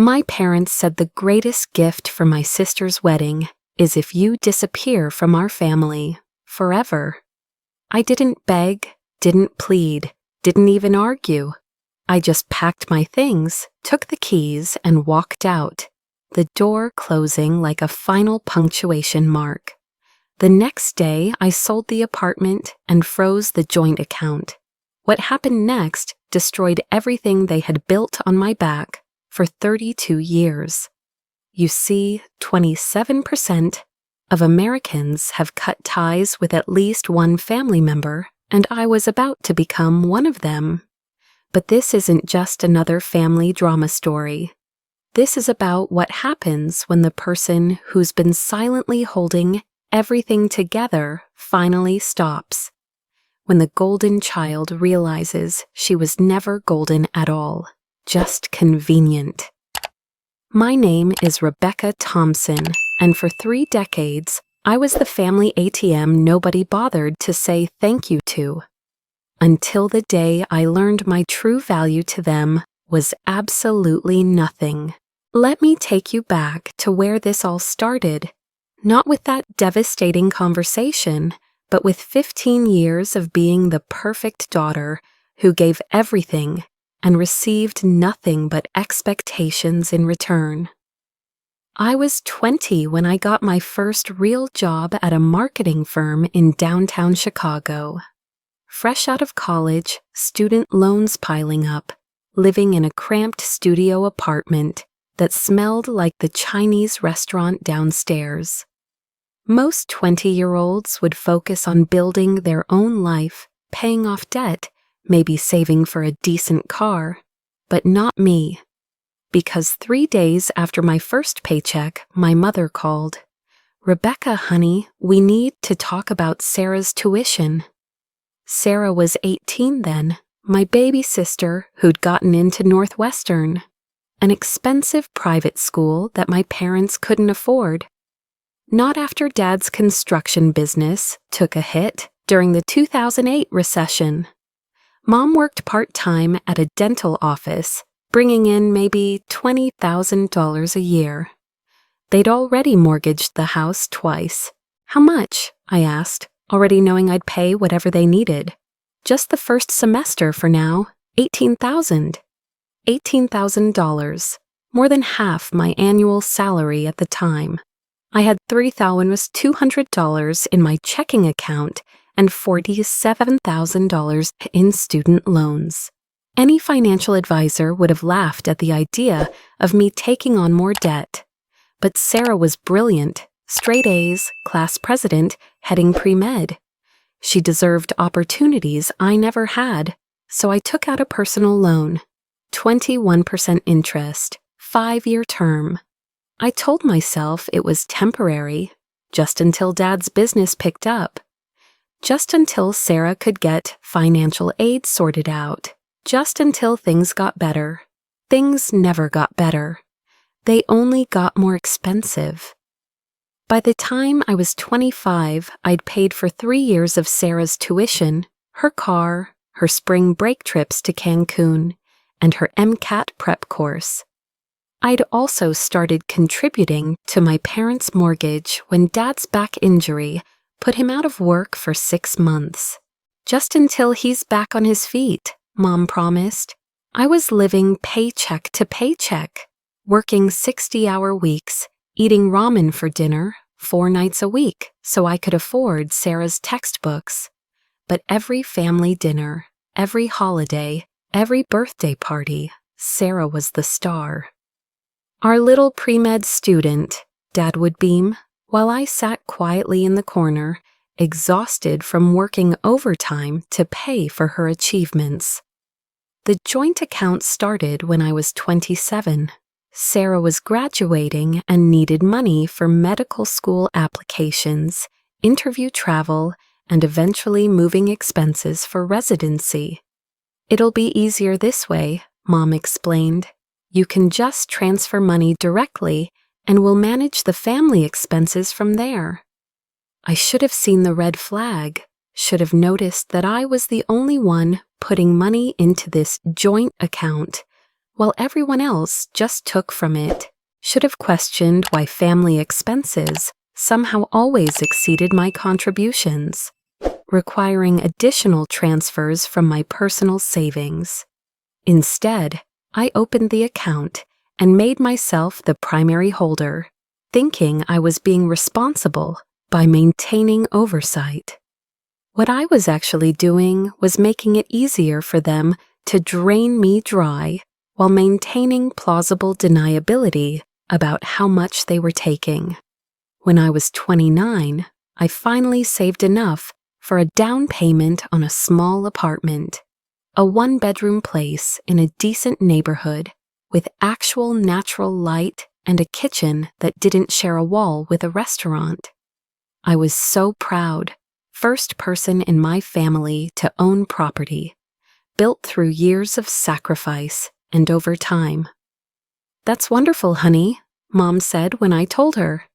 My parents said the greatest gift for my sister's wedding is if you disappear from our family forever. I didn't beg, didn't plead, didn't even argue. I just packed my things, took the keys, and walked out, the door closing like a final punctuation mark. The next day, I sold the apartment and froze the joint account. What happened next destroyed everything they had built on my back for 32 years. You see, 27% of Americans have cut ties with at least one family member, and I was about to become one of them. But this isn't just another family drama story. This is about what happens when the person who's been silently holding everything together finally stops. When the golden child realizes she was never golden at all, just convenient. My name is Rebecca Thompson, and for 3 decades, I was the family ATM nobody bothered to say thank you to. Until the day I learned my true value to them was absolutely nothing. Let me take you back to where this all started, not with that devastating conversation, but with 15 years of being the perfect daughter who gave everything and received nothing but expectations in return. I was 20 when I got my first real job at a marketing firm in downtown Chicago. Fresh out of college, student loans piling up, living in a cramped studio apartment that smelled like the Chinese restaurant downstairs. Most 20-year-olds would focus on building their own life, paying off debt, maybe saving for a decent car, but not me. Because 3 days after my first paycheck, my mother called. "Rebecca, honey, we need to talk about Sarah's tuition." Sarah was 18 then, my baby sister who'd gotten into Northwestern, an expensive private school that my parents couldn't afford. Not after Dad's construction business took a hit during the 2008 recession. Mom worked part-time at a dental office, bringing in maybe $20,000 a year. They'd already mortgaged the house twice. "How much?" I asked, already knowing I'd pay whatever they needed. "Just the first semester for now, $18,000. $18,000, more than half my annual salary at the time. I had $3,200 in my checking account and $47,000 in student loans. Any financial advisor would have laughed at the idea of me taking on more debt. But Sarah was brilliant, straight A's, class president, heading pre-med. She deserved opportunities I never had, so I took out a personal loan, 21% interest, 5-year term. I told myself it was temporary, just until Dad's business picked up, just until Sarah could get financial aid sorted out, just until things got better. Things never got better. They only got more expensive. By the time I was 25, I'd paid for 3 years of Sarah's tuition, her car, her spring break trips to Cancun, and her MCAT prep course. I'd also started contributing to my parents' mortgage when Dad's back injury put him out of work for 6 months. "Just until he's back on his feet," Mom promised. I was living paycheck to paycheck, working 60-hour weeks, eating ramen for dinner 4 nights a week so I could afford Sarah's textbooks. But every family dinner, every holiday, every birthday party, Sarah was the star. Our little pre-med student, Dad would beam, while I sat quietly in the corner, exhausted from working overtime to pay for her achievements. The joint account started when I was 27. Sarah was graduating and needed money for medical school applications, interview travel, and eventually moving expenses for residency. "It'll be easier this way," Mom explained. "You can just transfer money directly and we'll manage the family expenses from there." I should have seen the red flag, should have noticed that I was the only one putting money into this joint account, while everyone else just took from it. Should have questioned why family expenses somehow always exceeded my contributions, requiring additional transfers from my personal savings. Instead, I opened the account and made myself the primary holder, thinking I was being responsible by maintaining oversight. What I was actually doing was making it easier for them to drain me dry while maintaining plausible deniability about how much they were taking. When I was 29, I finally saved enough for a down payment on a small apartment, a one-bedroom place in a decent neighborhood with actual natural light and a kitchen that didn't share a wall with a restaurant. I was so proud, first person in my family to own property, built through years of sacrifice and overtime. "That's wonderful, honey," Mom said when I told her.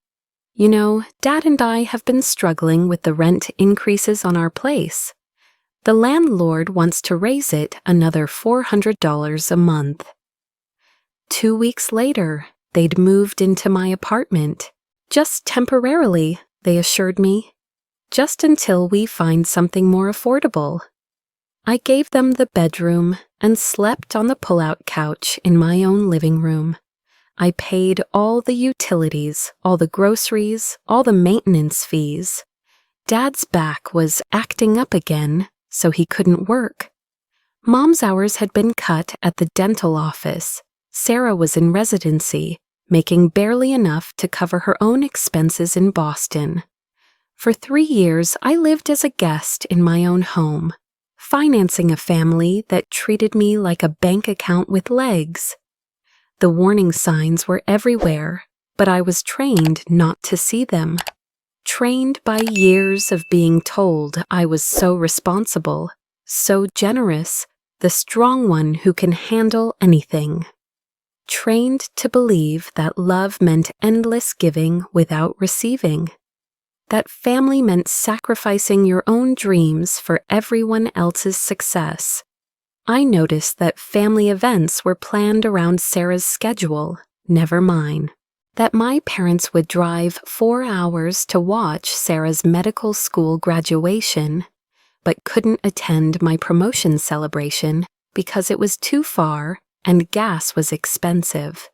"You know, Dad and I have been struggling with the rent increases on our place. The landlord wants to raise it another $400 a month." 2 weeks later, they'd moved into my apartment. "Just temporarily," they assured me. "Just until we find something more affordable." I gave them the bedroom and slept on the pull-out couch in my own living room. I paid all the utilities, all the groceries, all the maintenance fees. Dad's back was acting up again, so he couldn't work. Mom's hours had been cut at the dental office. Sarah was in residency, making barely enough to cover her own expenses in Boston. For 3 years, I lived as a guest in my own home, financing a family that treated me like a bank account with legs. The warning signs were everywhere, but I was trained not to see them. Trained by years of being told I was so responsible, so generous, the strong one who can handle anything. Trained to believe that love meant endless giving without receiving. That family meant sacrificing your own dreams for everyone else's success. I noticed that family events were planned around Sarah's schedule, never mine. That my parents would drive 4 hours to watch Sarah's medical school graduation, but couldn't attend my promotion celebration because it was too far and gas was expensive.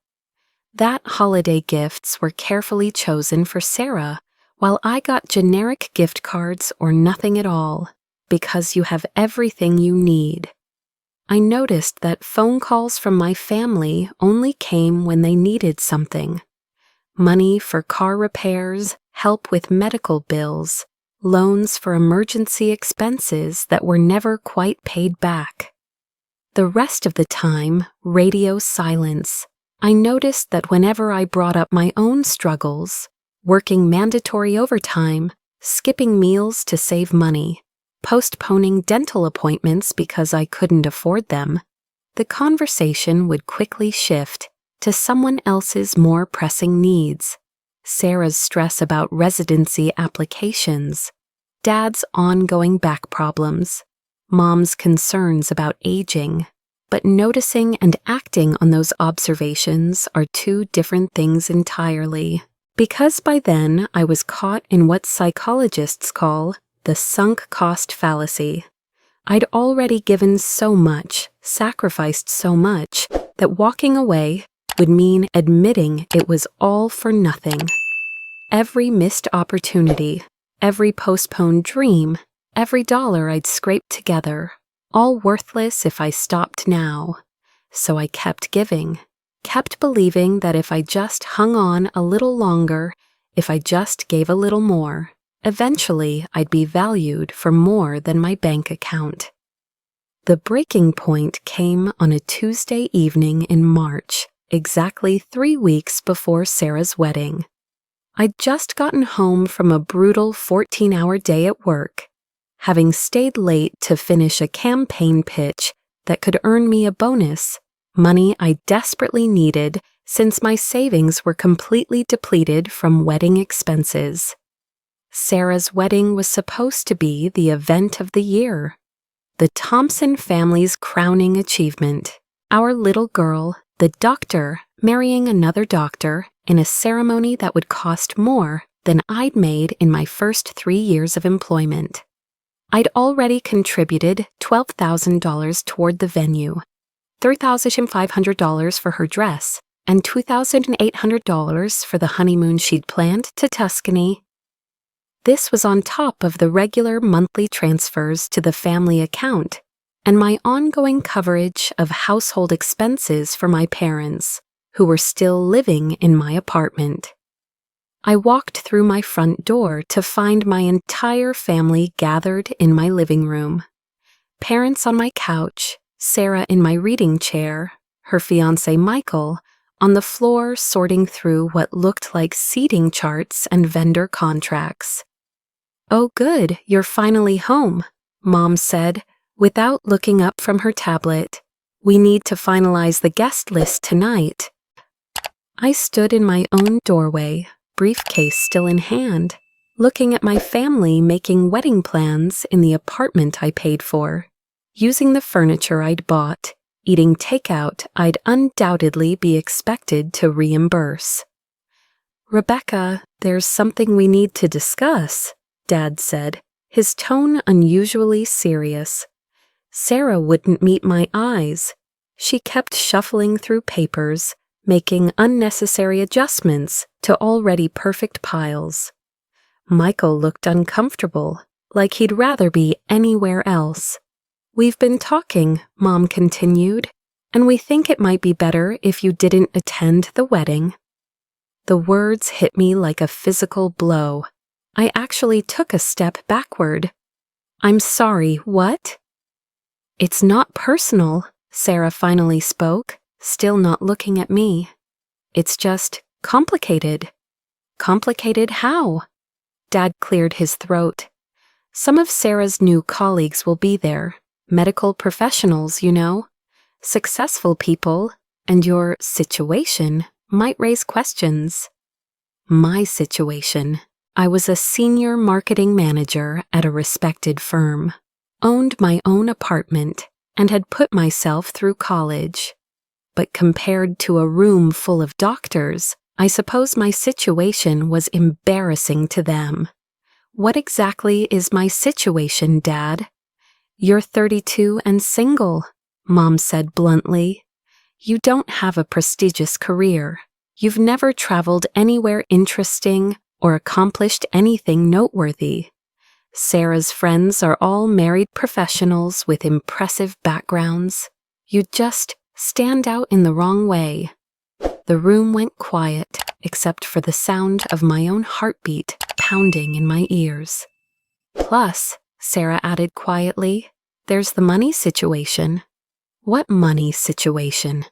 That holiday gifts were carefully chosen for Sarah, while I got generic gift cards or nothing at all, because you have everything you need. I noticed that phone calls from my family only came when they needed something. Money for car repairs, help with medical bills, loans for emergency expenses that were never quite paid back. The rest of the time, radio silence. I noticed that whenever I brought up my own struggles, working mandatory overtime, skipping meals to save money, postponing dental appointments because I couldn't afford them, the conversation would quickly shift to someone else's more pressing needs. Sarah's stress about residency applications, Dad's ongoing back problems, Mom's concerns about aging. But noticing and acting on those observations are two different things entirely. Because by then I was caught in what psychologists call the sunk cost fallacy. I'd already given so much, sacrificed so much, that walking away would mean admitting it was all for nothing. Every missed opportunity, every postponed dream, every dollar I'd scraped together, all worthless if I stopped now. So I kept giving, kept believing that if I just hung on a little longer, if I just gave a little more, eventually I'd be valued for more than my bank account. The breaking point came on a Tuesday evening in March, exactly 3 weeks before Sarah's wedding. I'd just gotten home from a brutal 14-hour day at work, having stayed late to finish a campaign pitch that could earn me a bonus, money I desperately needed since my savings were completely depleted from wedding expenses. Sarah's wedding was supposed to be the event of the year, the Thompson family's crowning achievement. Our little girl, the doctor, marrying another doctor in a ceremony that would cost more than I'd made in my first 3 years of employment. I'd already contributed $12,000 toward the venue, $3,500 for her dress, and $2,800 for the honeymoon she'd planned to Tuscany. This was on top of the regular monthly transfers to the family account and my ongoing coverage of household expenses for my parents, who were still living in my apartment. I walked through my front door to find my entire family gathered in my living room. Parents on my couch, Sarah in my reading chair, her fiancé Michael on the floor sorting through what looked like seating charts and vendor contracts. "Oh good, you're finally home," Mom said, without looking up from her tablet. "We need to finalize the guest list tonight." I stood in my own doorway, briefcase still in hand, looking at my family making wedding plans in the apartment I paid for, using the furniture I'd bought, eating takeout I'd undoubtedly be expected to reimburse. "Rebecca, there's something we need to discuss," Dad said, his tone unusually serious. Sarah wouldn't meet my eyes. She kept shuffling through papers, making unnecessary adjustments to already perfect piles. Michael looked uncomfortable, like he'd rather be anywhere else. "We've been talking," Mom continued, "and we think it might be better if you didn't attend the wedding." The words hit me like a physical blow. I actually took a step backward. "I'm sorry, what?" "It's not personal," Sarah finally spoke, still not looking at me. "It's just complicated." "Complicated how?" Dad cleared his throat. "Some of Sarah's new colleagues will be there, medical professionals, you know, successful people, and your situation might raise questions." My situation. I was a senior marketing manager at a respected firm, owned my own apartment, and had put myself through college. But compared to a room full of doctors, I suppose my situation was embarrassing to them. "What exactly is my situation, Dad?" "You're 32 and single," Mom said bluntly. "You don't have a prestigious career. You've never traveled anywhere interesting or accomplished anything noteworthy. Sarah's friends are all married professionals with impressive backgrounds. You just stand out in the wrong way." The room went quiet, except for the sound of my own heartbeat pounding in my ears. "Plus," Sarah added quietly, "there's the money situation." "What money situation?"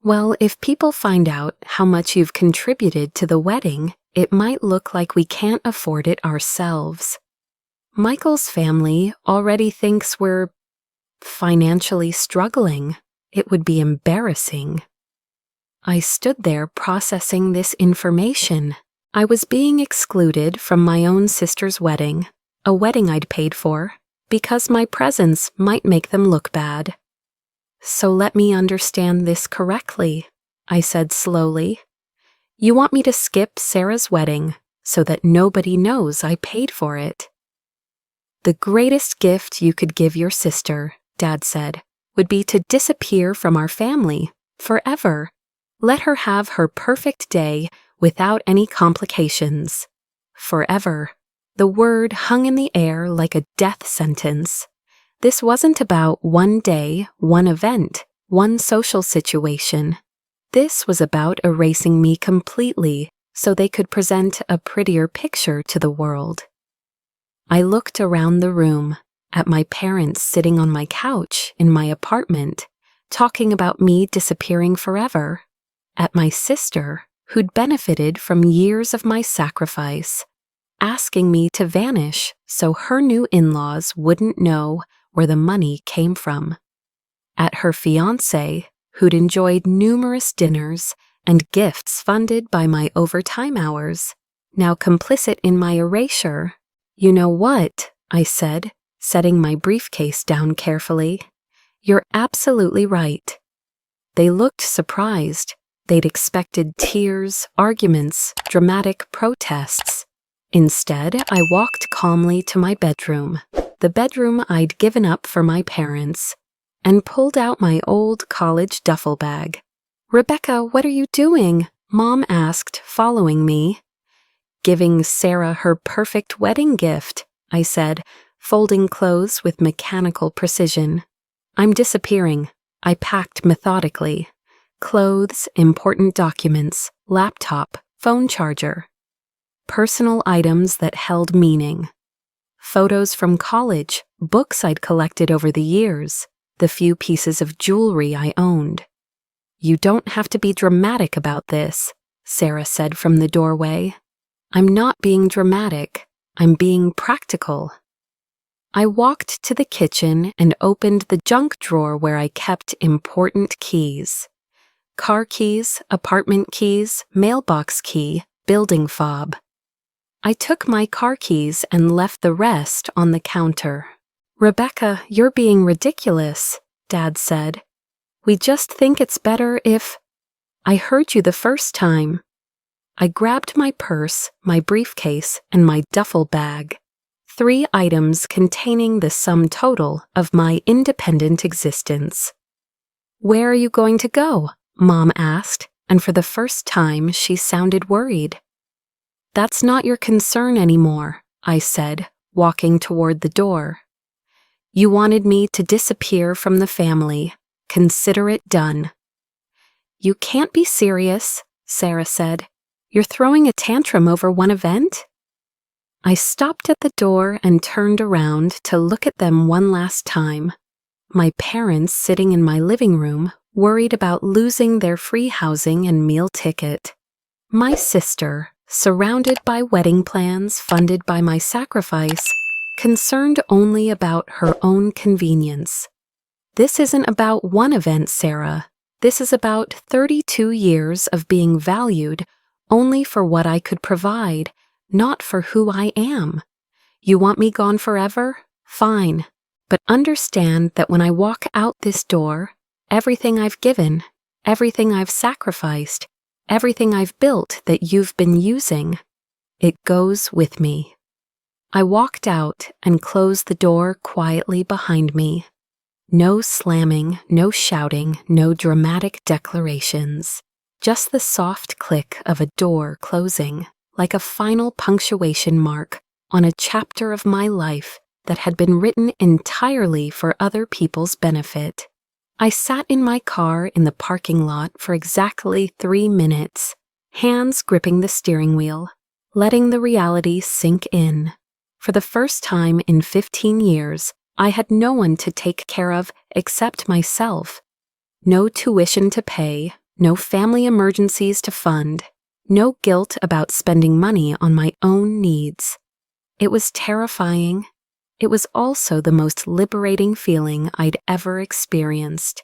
"Well, if people find out how much you've contributed to the wedding, it might look like we can't afford it ourselves. Michael's family already thinks we're financially struggling. It would be embarrassing." I stood there processing this information. I was being excluded from my own sister's wedding, a wedding I'd paid for, because my presence might make them look bad. "So let me understand this correctly," I said slowly. "You want me to skip Sarah's wedding so that nobody knows I paid for it?" "The greatest gift you could give your sister," Dad said, "would be to disappear from our family forever. Let her have her perfect day without any complications. Forever." The word hung in the air like a death sentence. This wasn't about one day, one event, one social situation. This was about erasing me completely so they could present a prettier picture to the world. I looked around the room, at my parents sitting on my couch in my apartment, talking about me disappearing forever, at my sister, who'd benefited from years of my sacrifice, asking me to vanish so her new in-laws wouldn't know where the money came from, at her fiancé, who'd enjoyed numerous dinners and gifts funded by my overtime hours, now complicit in my erasure. "You know what?" I said, setting my briefcase down carefully. "You're absolutely right. They looked surprised. They'd expected tears, arguments, dramatic protests. Instead, I walked calmly to my bedroom, the bedroom I'd given up for my parents, and pulled out my old college duffel bag. "Rebecca, what are you doing?" Mom asked, following me. "Giving Sarah her perfect wedding gift," I said, folding clothes with mechanical precision. "I'm disappearing." I packed methodically. Clothes, important documents, laptop, phone charger. Personal items that held meaning. Photos from college, books I'd collected over the years, the few pieces of jewelry I owned. "You don't have to be dramatic about this," Sarah said from the doorway. "I'm not being dramatic. I'm being practical." I walked to the kitchen and opened the junk drawer where I kept important keys. Car keys, apartment keys, mailbox key, building fob. I took my car keys and left the rest on the counter. "Rebecca, you're being ridiculous," Dad said. "We just think it's better if—" "I heard you the first time." I grabbed my purse, my briefcase, and my duffel bag. 3 items containing the sum total of my independent existence. "Where are you going to go?" Mom asked, and for the first time she sounded worried. "That's not your concern anymore," I said, walking toward the door. "You wanted me to disappear from the family. Consider it done." "You can't be serious," Sarah said. "You're throwing a tantrum over one event?" I stopped at the door and turned around to look at them one last time. My parents sitting in my living room, worried about losing their free housing and meal ticket. My sister, surrounded by wedding plans funded by my sacrifice, concerned only about her own convenience. "This isn't about one event, Sarah. This is about 32 years of being valued only for what I could provide, not for who I am. You want me gone forever? Fine. But understand that when I walk out this door, everything I've given, everything I've sacrificed, everything I've built that you've been using, it goes with me." I walked out and closed the door quietly behind me. No slamming, no shouting, no dramatic declarations. Just the soft click of a door closing, like a final punctuation mark on a chapter of my life that had been written entirely for other people's benefit. I sat in my car in the parking lot for exactly 3 minutes, hands gripping the steering wheel, letting the reality sink in. For the first time in 15 years, I had no one to take care of except myself. No tuition to pay, no family emergencies to fund, no guilt about spending money on my own needs. It was terrifying. It was also the most liberating feeling I'd ever experienced.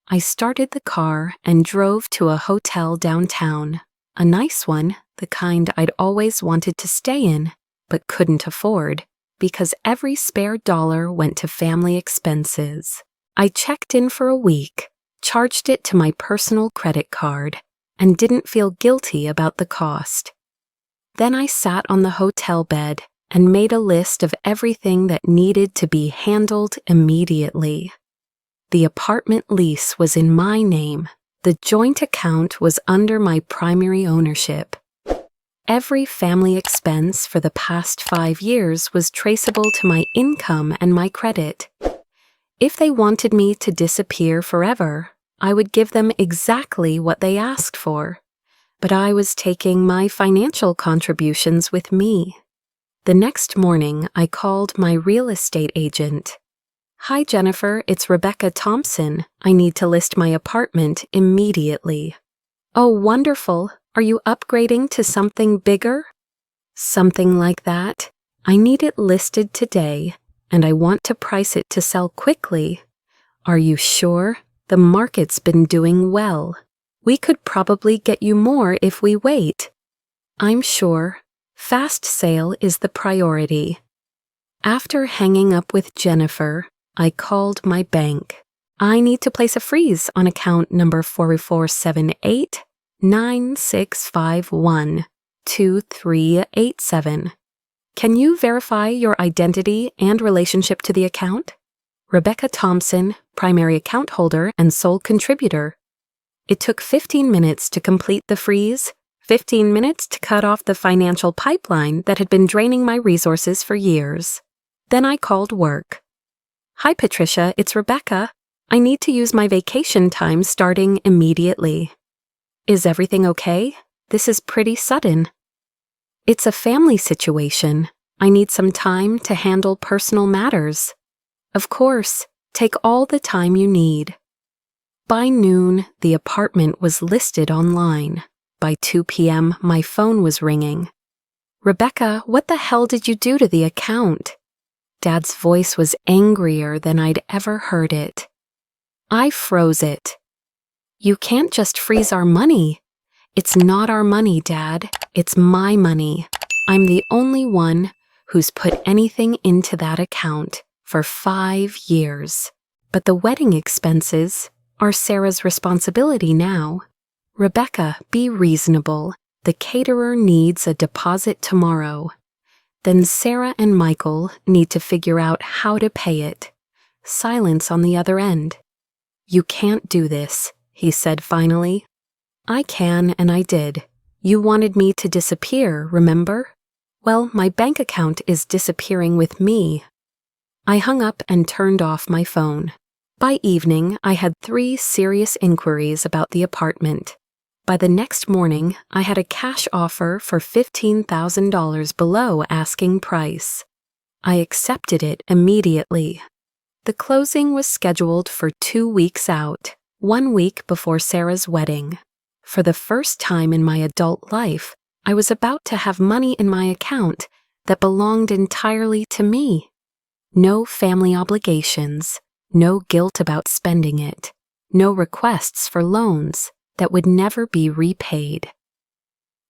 I started the car and drove to a hotel downtown, a nice one, the kind I'd always wanted to stay in, but couldn't afford, because every spare dollar went to family expenses. I checked in for a week, charged it to my personal credit card, and didn't feel guilty about the cost. Then I sat on the hotel bed and made a list of everything that needed to be handled immediately. The apartment lease was in my name. The joint account was under my primary ownership. Every family expense for the past 5 years was traceable to my income and my credit. If they wanted me to disappear forever, I would give them exactly what they asked for. But I was taking my financial contributions with me. The next morning, I called my real estate agent. "Hi, Jennifer, it's Rebecca Thompson. I need to list my apartment immediately." "Oh, wonderful. Are you upgrading to something bigger?" "Something like that. I need it listed today, and I want to price it to sell quickly." "Are you sure? The market's been doing well. We could probably get you more if we wait." "I'm sure. Fast sale is the priority." After hanging up with Jennifer, I called my bank. I need to place a freeze on account number 4478-9651-2387. Can you verify your identity and relationship to the account? Rebecca Thompson, primary account holder and sole contributor. It took 15 minutes to complete the freeze, 15 minutes to cut off the financial pipeline that had been draining my resources for years. Then I called work. Hi, Patricia, it's Rebecca. I need to use my vacation time starting immediately. Is everything okay? This is pretty sudden. It's a family situation. I need some time to handle personal matters. Of course, take all the time you need. By noon, the apartment was listed online. By 2 p.m., my phone was ringing. Rebecca, what the hell did you do to the account? Dad's voice was angrier than I'd ever heard it. I froze it. You can't just freeze our money. It's not our money, Dad. It's my money. I'm the only one who's put anything into that account for 5 years. But the wedding expenses are Sarah's responsibility now. Rebecca, be reasonable. The caterer needs a deposit tomorrow. Then Sarah and Michael need to figure out how to pay it. Silence on the other end. You can't do this, he said finally. I can, and I did. You wanted me to disappear, remember? Well, my bank account is disappearing with me. I hung up and turned off my phone. By evening, I had 3 serious inquiries about the apartment. By the next morning, I had a cash offer for $15,000 below asking price. I accepted it immediately. The closing was scheduled for 2 weeks out, 1 week before Sarah's wedding. For the first time in my adult life, I was about to have money in my account that belonged entirely to me. No family obligations, no guilt about spending it, no requests for loans that would never be repaid.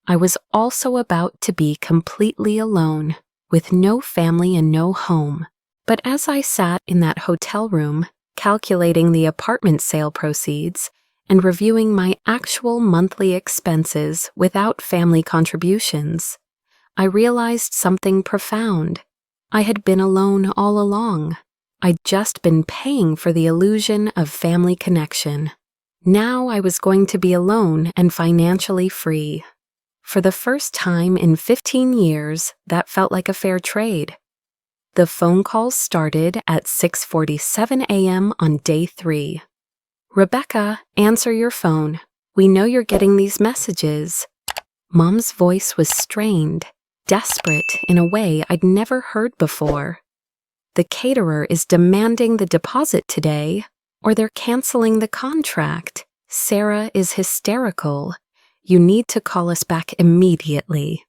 I was also about to be completely alone, with no family and no home. But as I sat in that hotel room, calculating the apartment sale proceeds and reviewing my actual monthly expenses without family contributions, I realized something profound. I had been alone all along. I'd just been paying for the illusion of family connection. Now I was going to be alone and financially free. For the first time in 15 years, that felt like a fair trade. The phone calls started at 6:47 a.m. on day 3. Rebecca, answer your phone. We know you're getting these messages. Mom's voice was strained, desperate in a way I'd never heard before. The caterer is demanding the deposit today, or they're canceling the contract. Sarah is hysterical. You need to call us back immediately.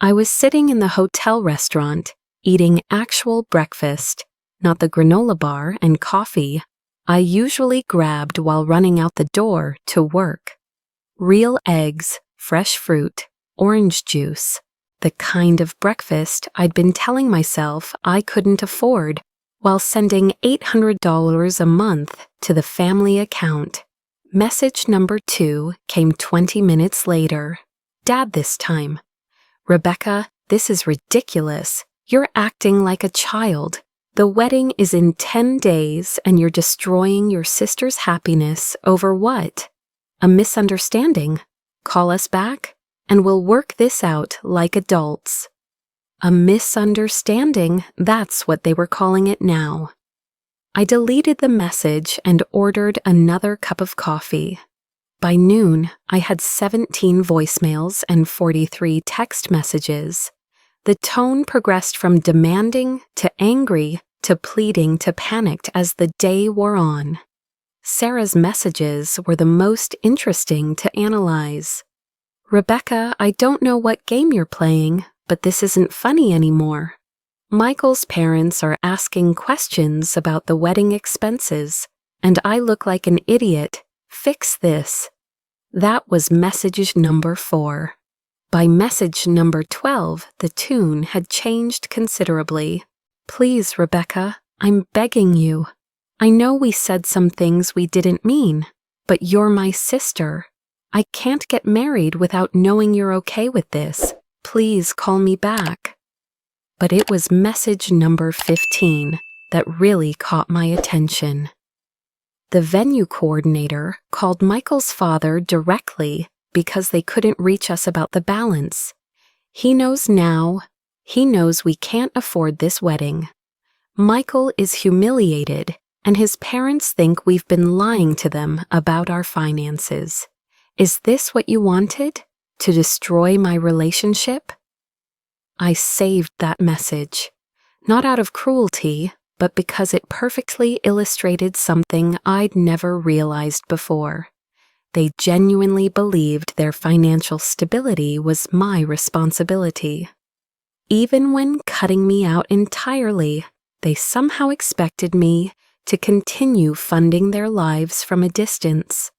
I was sitting in the hotel restaurant, eating actual breakfast, not the granola bar and coffee I usually grabbed while running out the door to work. Real eggs, fresh fruit, orange juice, the kind of breakfast I'd been telling myself I couldn't afford while sending $800 a month to the family account. Message number 2 came 20 minutes later. Dad this time. Rebecca, this is ridiculous. You're acting like a child. The wedding is in 10 days and you're destroying your sister's happiness over what? A misunderstanding. Call us back and we'll work this out like adults. A misunderstanding, that's what they were calling it now. I deleted the message and ordered another cup of coffee. By noon, I had 17 voicemails and 43 text messages. The tone progressed from demanding to angry to pleading to panicked as the day wore on. Sarah's messages were the most interesting to analyze. Rebecca, I don't know what game you're playing, but this isn't funny anymore. Michael's parents are asking questions about the wedding expenses, and I look like an idiot. Fix this. That was message number 4. By message number 12, the tune had changed considerably. Please, Rebecca, I'm begging you. I know we said some things we didn't mean, but you're my sister. I can't get married without knowing you're okay with this. Please call me back." But it was message number 15 that really caught my attention. The venue coordinator called Michael's father directly because they couldn't reach us about the balance. He knows now. He knows we can't afford this wedding. Michael is humiliated, and his parents think we've been lying to them about our finances. Is this what you wanted? To destroy my relationship? I saved that message, not out of cruelty, but because it perfectly illustrated something I'd never realized before. They genuinely believed their financial stability was my responsibility. Even when cutting me out entirely, they somehow expected me to continue funding their lives from a distance.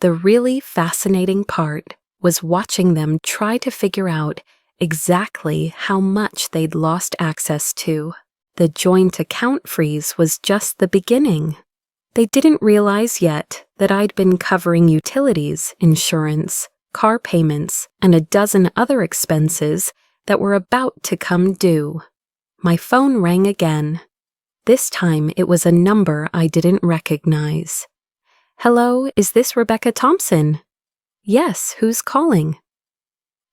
The really fascinating part was watching them try to figure out exactly how much they'd lost access to. The joint account freeze was just the beginning. They didn't realize yet that I'd been covering utilities, insurance, car payments, and a dozen other expenses that were about to come due. My phone rang again. This time it was a number I didn't recognize. "Hello, is this Rebecca Thompson?" "Yes, who's calling?"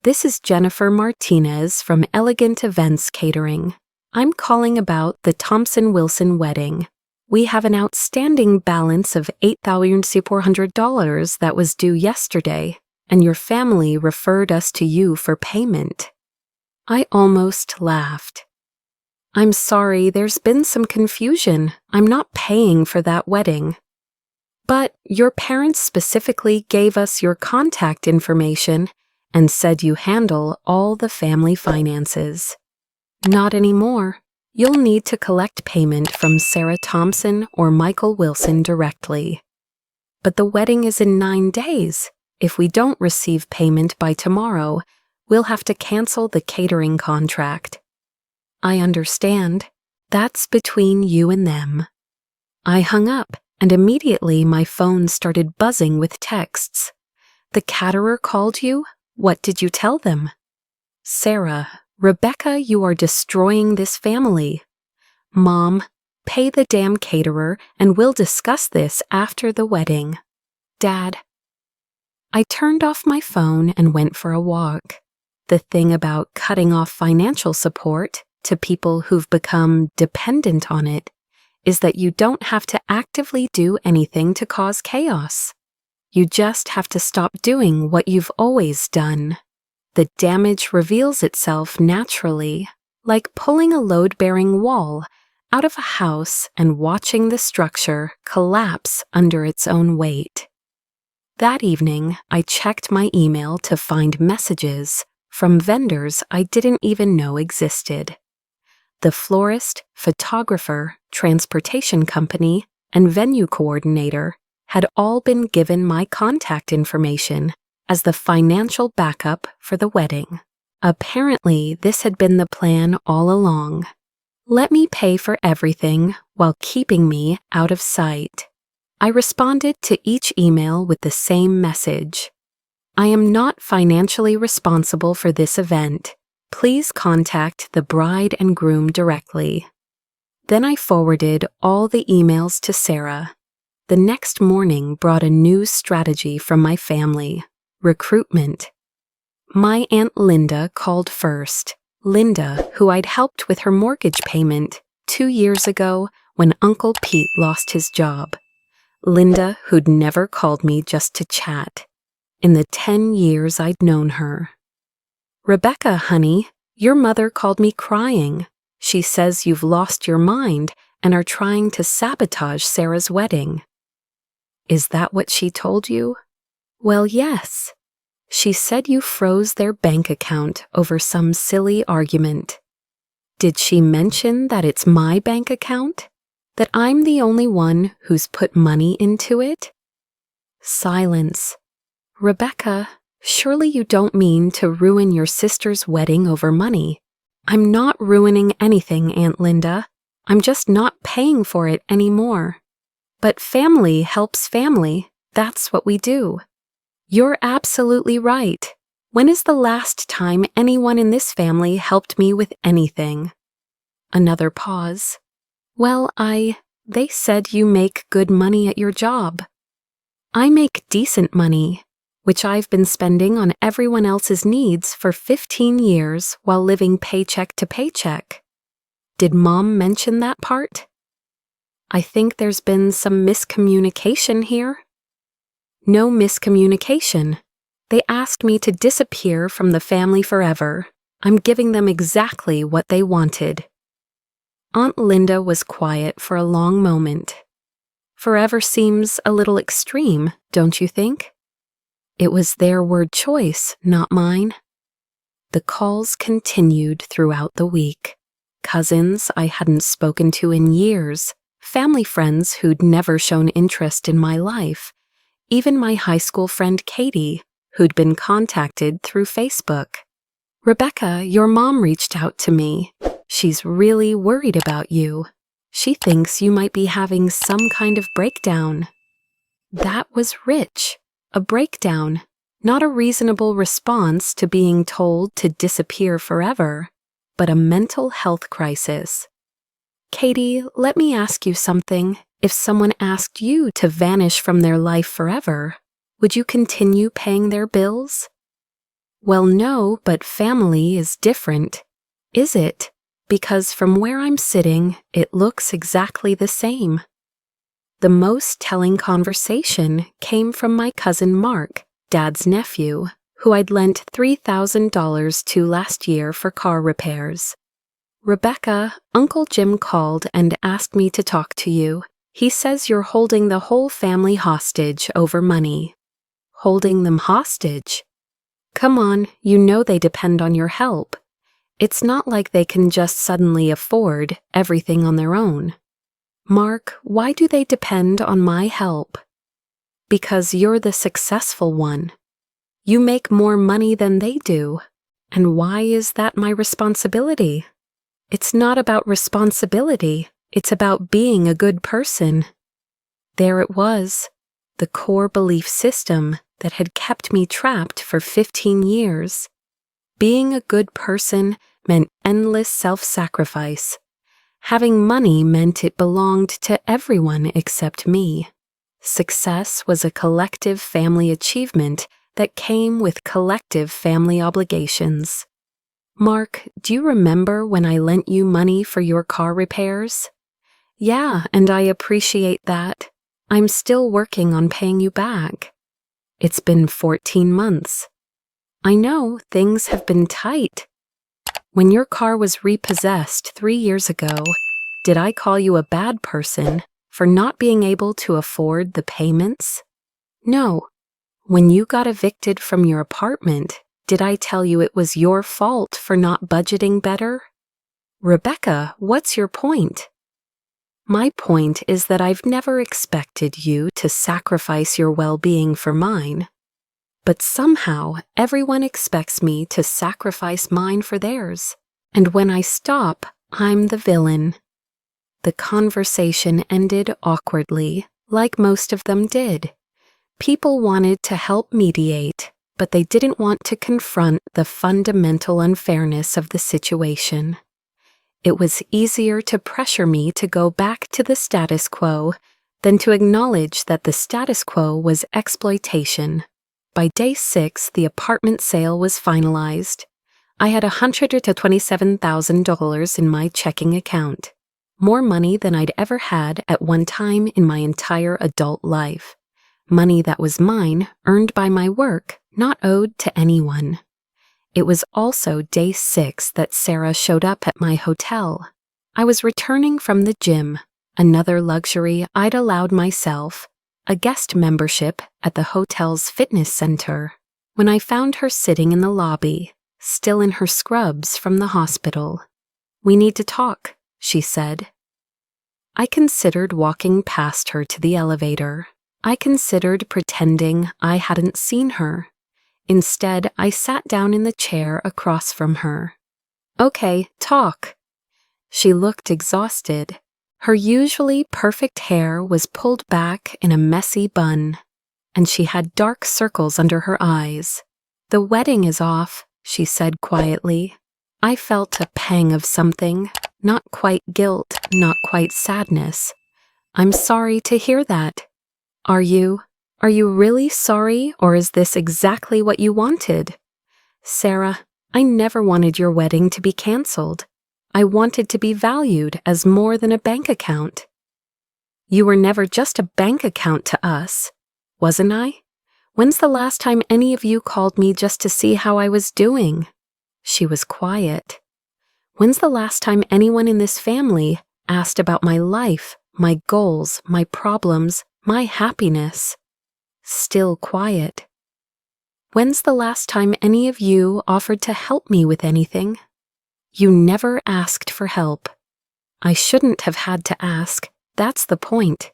"This is Jennifer Martinez from Elegant Events Catering. I'm calling about the Thompson-Wilson wedding. We have an outstanding balance of $8,400 that was due yesterday, and your family referred us to you for payment." I almost laughed. "I'm sorry, there's been some confusion. I'm not paying for that wedding." "But your parents specifically gave us your contact information and said you handle all the family finances." "Not anymore. You'll need to collect payment from Sarah Thompson or Michael Wilson directly." "But the wedding is in 9 days. If we don't receive payment by tomorrow, we'll have to cancel the catering contract." "I understand. That's between you and them." I hung up, and immediately my phone started buzzing with texts. "The caterer called you? What did you tell them?" "Sarah, Rebecca, you are destroying this family." "Mom, pay the damn caterer and we'll discuss this after the wedding." "Dad." I turned off my phone and went for a walk. The thing about cutting off financial support to people who've become dependent on it is that you don't have to actively do anything to cause chaos. You just have to stop doing what you've always done. The damage reveals itself naturally, like pulling a load-bearing wall out of a house and watching the structure collapse under its own weight. That evening, I checked my email to find messages from vendors I didn't even know existed. The florist, photographer, transportation company, and venue coordinator had all been given my contact information as the financial backup for the wedding. Apparently, this had been the plan all along. Let me pay for everything while keeping me out of sight. I responded to each email with the same message. "I am not financially responsible for this event. Please contact the bride and groom directly." Then I forwarded all the emails to Sarah. The next morning brought a new strategy from my family: recruitment. My Aunt Linda called first. Linda, who I'd helped with her mortgage payment 2 years ago when Uncle Pete lost his job. Linda, who'd never called me just to chat in the 10 years I'd known her. "Rebecca, honey, your mother called me crying. She says you've lost your mind and are trying to sabotage Sarah's wedding." "Is that what she told you?" "Well, yes. She said you froze their bank account over some silly argument." "Did she mention that it's my bank account? That I'm the only one who's put money into it?" Silence. "Rebecca, surely you don't mean to ruin your sister's wedding over money." "I'm not ruining anything, Aunt Linda. I'm just not paying for it anymore. But family helps family. That's what we do. You're absolutely right. When is the last time anyone in this family helped me with anything? Another pause. Well, they said you make good money at your job. I make decent money, which I've been spending on everyone else's needs for 15 years while living paycheck to paycheck. Did Mom mention that part? I think there's been some miscommunication here. No miscommunication. They asked me to disappear from the family forever. I'm giving them exactly what they wanted. Aunt Linda was quiet for a long moment. Forever seems a little extreme, don't you think? It was their word choice, not mine. The calls continued throughout the week. Cousins I hadn't spoken to in years, family friends who'd never shown interest in my life, even my high school friend Katie, who'd been contacted through Facebook. Rebecca, your mom reached out to me. She's really worried about you. She thinks you might be having some kind of breakdown. That was rich. A breakdown, not a reasonable response to being told to disappear forever, but a mental health crisis. Katie, let me ask you something. If someone asked you to vanish from their life forever, would you continue paying their bills? Well, no, but family is different. Is it? Because from where I'm sitting, it looks exactly the same. The most telling conversation came from my cousin Mark, Dad's nephew, who I'd lent $3,000 to last year for car repairs. Rebecca, Uncle Jim called and asked me to talk to you. He says you're holding the whole family hostage over money. Holding them hostage? Come on, you know they depend on your help. It's not like they can just suddenly afford everything on their own. Mark, why do they depend on my help? Because you're the successful one. You make more money than they do. And why is that my responsibility? It's not about responsibility. It's about being a good person. There it was, the core belief system that had kept me trapped for 15 years. Being a good person meant endless self-sacrifice. Having money meant it belonged to everyone except me. Success was a collective family achievement that came with collective family obligations. Mark, do you remember when I lent you money for your car repairs? Yeah, and I appreciate that. I'm still working on paying you back. It's been 14 months. I know, things have been tight. When your car was repossessed 3 years ago, did I call you a bad person for not being able to afford the payments? No. When you got evicted from your apartment, did I tell you it was your fault for not budgeting better? Rebecca, what's your point? My point is that I've never expected you to sacrifice your well-being for mine. But somehow, everyone expects me to sacrifice mine for theirs. And when I stop, I'm the villain. The conversation ended awkwardly, like most of them did. People wanted to help mediate, but they didn't want to confront the fundamental unfairness of the situation. It was easier to pressure me to go back to the status quo than to acknowledge that the status quo was exploitation. By day 6, the apartment sale was finalized. I had $127,000 in my checking account, more money than I'd ever had at one time in my entire adult life. Money that was mine, earned by my work, not owed to anyone. It was also day 6 that Sarah showed up at my hotel. I was returning from the gym, another luxury I'd allowed myself, a guest membership at the hotel's fitness center, when I found her sitting in the lobby, still in her scrubs from the hospital. "We need to talk," she said. I considered walking past her to the elevator. I considered pretending I hadn't seen her. Instead, I sat down in the chair across from her. "Okay, talk." She looked exhausted. Her usually perfect hair was pulled back in a messy bun, and she had dark circles under her eyes. "The wedding is off," she said quietly. I felt a pang of something, not quite guilt, not quite sadness. "I'm sorry to hear that." Are you really sorry, or is this exactly what you wanted?" "Sarah, I never wanted your wedding to be canceled. I wanted to be valued as more than a bank account." "You were never just a bank account to us, wasn't I? When's the last time any of you called me just to see how I was doing?" She was quiet. "When's the last time anyone in this family asked about my life, my goals, my problems, my happiness?" Still quiet. "When's the last time any of you offered to help me with anything?" "You never asked for help." "I shouldn't have had to ask, that's the point.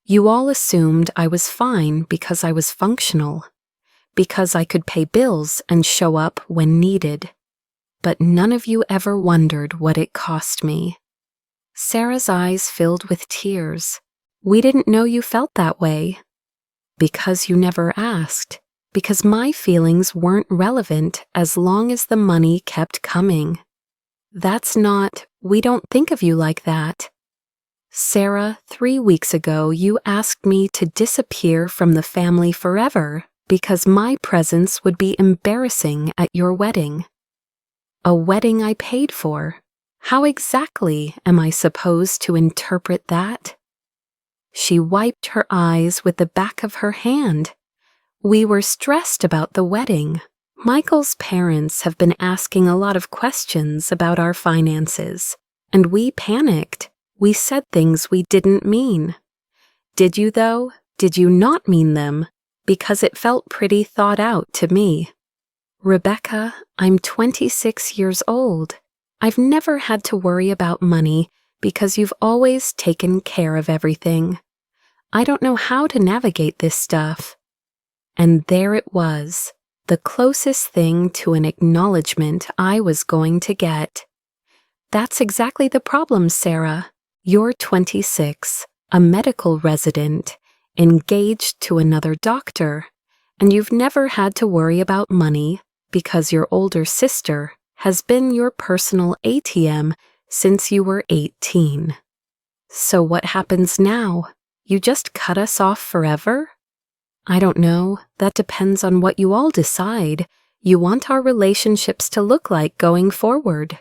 You all assumed I was fine because I was functional, because I could pay bills and show up when needed. But none of you ever wondered what it cost me." Sarah's eyes filled with tears. "We didn't know you felt that way." "Because you never asked. Because my feelings weren't relevant as long as the money kept coming." "That's not, we don't think of you like that." "Sarah, 3 weeks ago you asked me to disappear from the family forever because my presence would be embarrassing at your wedding." "A wedding I paid for. How exactly am I supposed to interpret that?" She wiped her eyes with the back of her hand. "We were stressed about the wedding. Michael's parents have been asking a lot of questions about our finances, and we panicked. We said things we didn't mean." "Did you, though? Did you not mean them? Because it felt pretty thought out to me." "Rebecca, I'm 26 years old. I've never had to worry about money because you've always taken care of everything. I don't know how to navigate this stuff." And there it was, the closest thing to an acknowledgement I was going to get. "That's exactly the problem, Sarah. You're 26, a medical resident, engaged to another doctor, and you've never had to worry about money because your older sister has been your personal ATM since you were 18. So what happens now? You just cut us off forever?" "I don't know. That depends on what you all decide you want our relationships to look like going forward."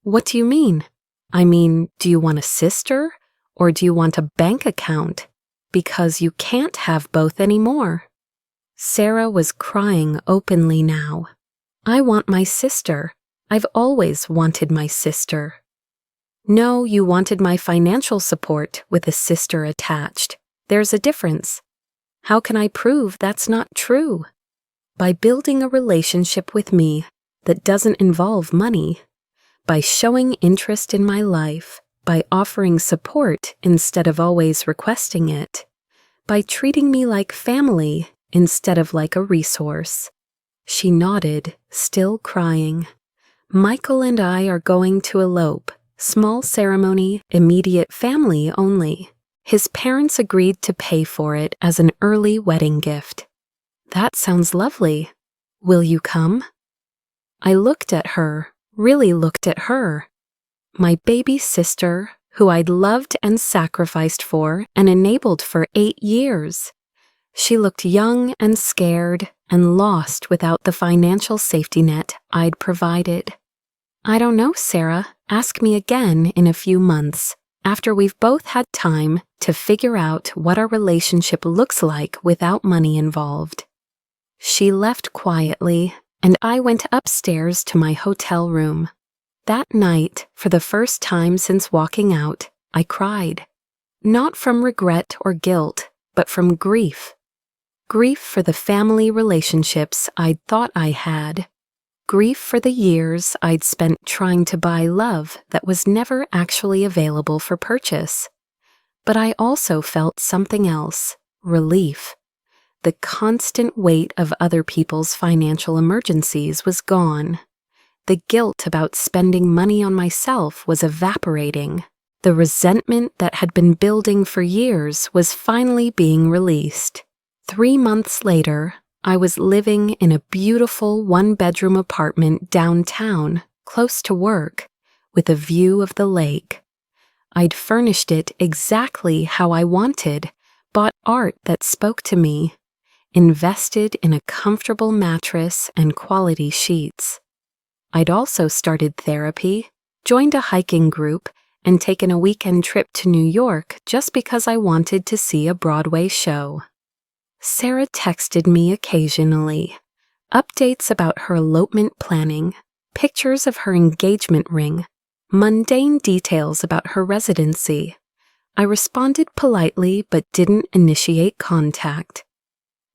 "What do you mean?" "I mean, do you want a sister, or do you want a bank account? Because you can't have both anymore." Sarah was crying openly now. "I want my sister. I've always wanted my sister." "No, you wanted my financial support with a sister attached. There's a difference. How can I prove that's not true?" "By building a relationship with me that doesn't involve money, by showing interest in my life, by offering support instead of always requesting it, by treating me like family instead of like a resource." She nodded, still crying. "Michael and I are going to elope. Small ceremony, immediate family only. His parents agreed to pay for it as an early wedding gift." "That sounds lovely. Will you come?" I looked at her, really looked at her. My baby sister, who I'd loved and sacrificed for and enabled for 8 years. She looked young and scared and lost without the financial safety net I'd provided. "I don't know, Sarah. Ask me again in a few months, after we've both had time to figure out what our relationship looks like without money involved." She left quietly, and I went upstairs to my hotel room. That night, for the first time since walking out, I cried. Not from regret or guilt, but from grief. Grief for the family relationships I'd thought I had. Grief for the years I'd spent trying to buy love that was never actually available for purchase. But I also felt something else, relief. The constant weight of other people's financial emergencies was gone. The guilt about spending money on myself was evaporating. The resentment that had been building for years was finally being released. 3 months later, I was living in a beautiful one-bedroom apartment downtown, close to work, with a view of the lake. I'd furnished it exactly how I wanted, bought art that spoke to me, invested in a comfortable mattress and quality sheets. I'd also started therapy, joined a hiking group, and taken a weekend trip to New York just because I wanted to see a Broadway show. Sarah texted me occasionally, updates about her elopement planning, pictures of her engagement ring, mundane details about her residency. I responded politely but didn't initiate contact.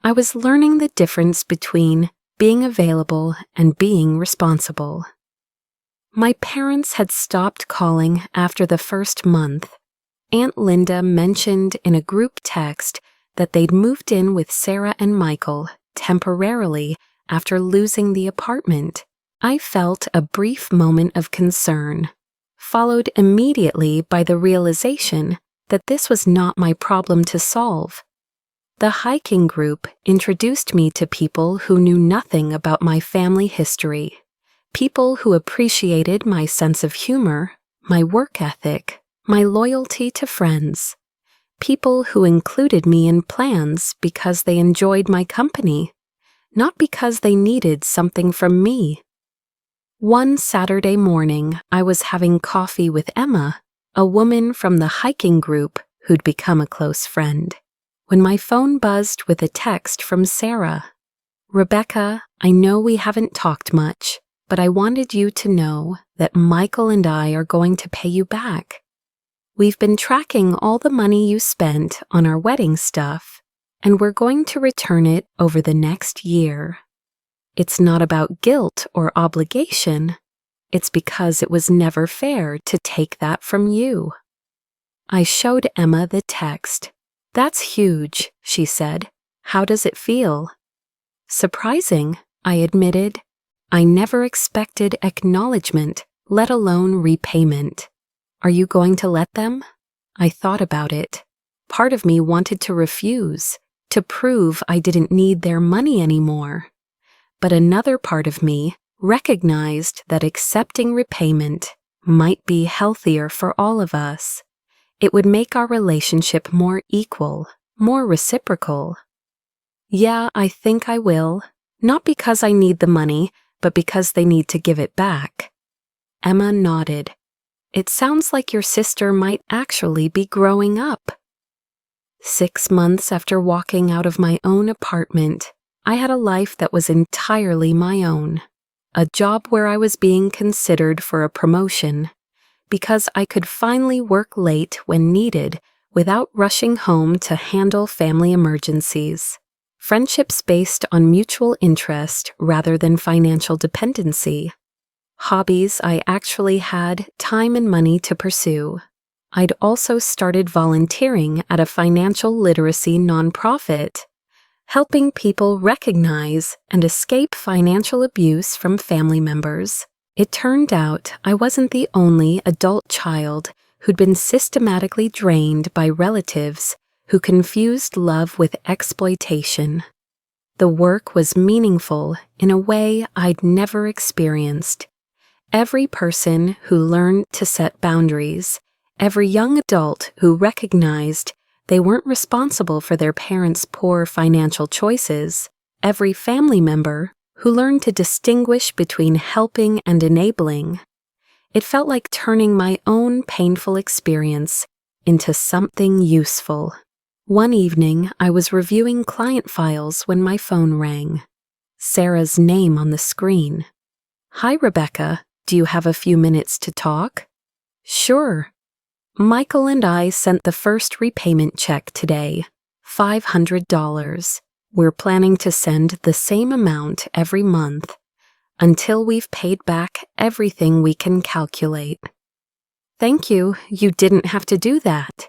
I was learning the difference between being available and being responsible. My parents had stopped calling after the first month. Aunt Linda mentioned in a group text that they'd moved in with Sarah and Michael temporarily after losing the apartment. I felt a brief moment of concern, followed immediately by the realization that this was not my problem to solve. The hiking group introduced me to people who knew nothing about my family history. People who appreciated my sense of humor, my work ethic, my loyalty to friends. People who included me in plans because they enjoyed my company, not because they needed something from me. One Saturday morning, I was having coffee with Emma, a woman from the hiking group who'd become a close friend, when my phone buzzed with a text from Sarah. "Rebecca, I know we haven't talked much, but I wanted you to know that Michael and I are going to pay you back. We've been tracking all the money you spent on our wedding stuff, and we're going to return it over the next year. It's not about guilt or obligation. It's because it was never fair to take that from you." I showed Emma the text. "That's huge," she said. "How does it feel?" "Surprising," I admitted. I never expected acknowledgement, let alone repayment. "Are you going to let them?" I thought about it. Part of me wanted to refuse, to prove I didn't need their money anymore. But another part of me recognized that accepting repayment might be healthier for all of us. It would make our relationship more equal, more reciprocal. "Yeah, I think I will. Not because I need the money, but because they need to give it back." Emma nodded. "It sounds like your sister might actually be growing up." 6 months after walking out of my own apartment, I had a life that was entirely my own. A job where I was being considered for a promotion, because I could finally work late when needed without rushing home to handle family emergencies. Friendships based on mutual interest rather than financial dependency. Hobbies I actually had time and money to pursue. I'd also started volunteering at a financial literacy nonprofit, helping people recognize and escape financial abuse from family members. It turned out I wasn't the only adult child who'd been systematically drained by relatives who confused love with exploitation. The work was meaningful in a way I'd never experienced. Every person who learned to set boundaries, every young adult who recognized they weren't responsible for their parents' poor financial choices, every family member who learned to distinguish between helping and enabling. It felt like turning my own painful experience into something useful. One evening, I was reviewing client files when my phone rang. Sarah's name on the screen. "Hi, Rebecca. Do you have a few minutes to talk?" "Sure." "Michael and I sent the first repayment check today, $500. We're planning to send the same amount every month until we've paid back everything we can calculate." "Thank you. You didn't have to do that."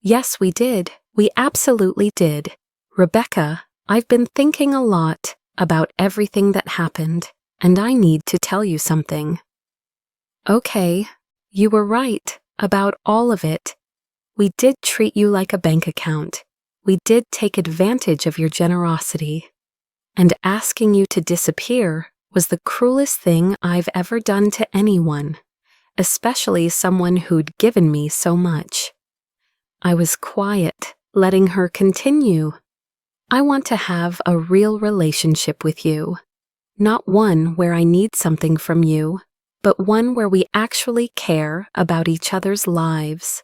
"Yes, we did. We absolutely did. Rebecca, I've been thinking a lot about everything that happened, and I need to tell you something." "Okay, you were right. about all of it. We did treat you like a bank account. We did take advantage of your generosity. And asking you to disappear was the cruelest thing I've ever done to anyone, especially someone who'd given me so much. I was quiet, letting her continue. I want to have a real relationship with you. Not one where I need something from you, but one where we actually care about each other's lives.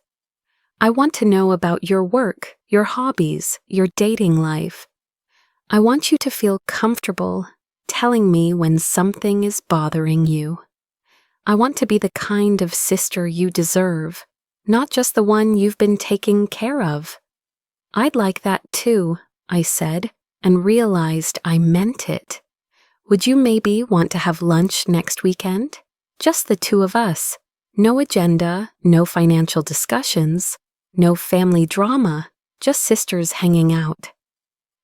I want to know about your work, your hobbies, your dating life. I want you to feel comfortable telling me when something is bothering you. I want to be the kind of sister you deserve, not just the one you've been taking care of. I'd like that too, I said, and realized I meant it. Would you maybe want to have lunch next weekend? Just the two of us. No agenda, no financial discussions, no family drama, just sisters hanging out.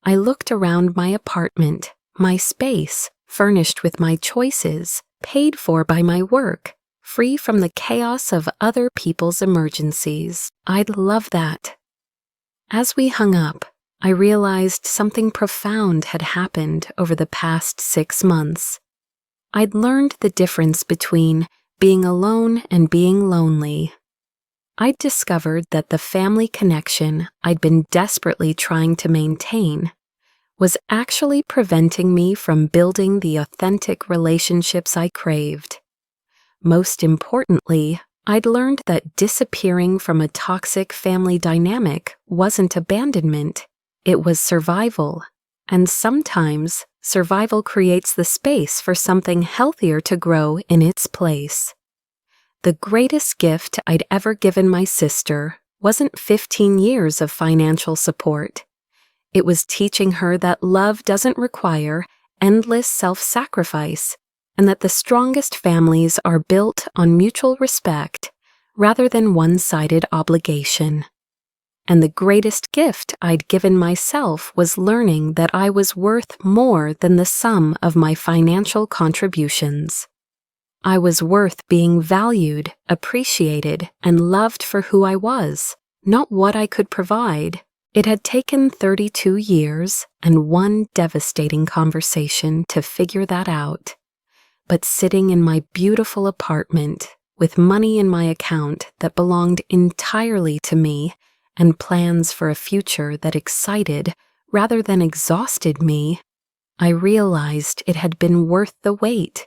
I looked around my apartment, my space, furnished with my choices, paid for by my work, free from the chaos of other people's emergencies. I'd love that. As we hung up, I realized something profound had happened over the past 6 months. I'd learned the difference between being alone and being lonely. I'd discovered that the family connection I'd been desperately trying to maintain was actually preventing me from building the authentic relationships I craved. Most importantly, I'd learned that disappearing from a toxic family dynamic wasn't abandonment, it was survival. And sometimes, survival creates the space for something healthier to grow in its place. The greatest gift I'd ever given my sister wasn't 15 years of financial support. It was teaching her that love doesn't require endless self-sacrifice, and that the strongest families are built on mutual respect rather than one-sided obligation. And the greatest gift I'd given myself was learning that I was worth more than the sum of my financial contributions. I was worth being valued, appreciated, and loved for who I was, not what I could provide. It had taken 32 years and one devastating conversation to figure that out. But sitting in my beautiful apartment, with money in my account that belonged entirely to me, and plans for a future that excited rather than exhausted me, I realized it had been worth the wait.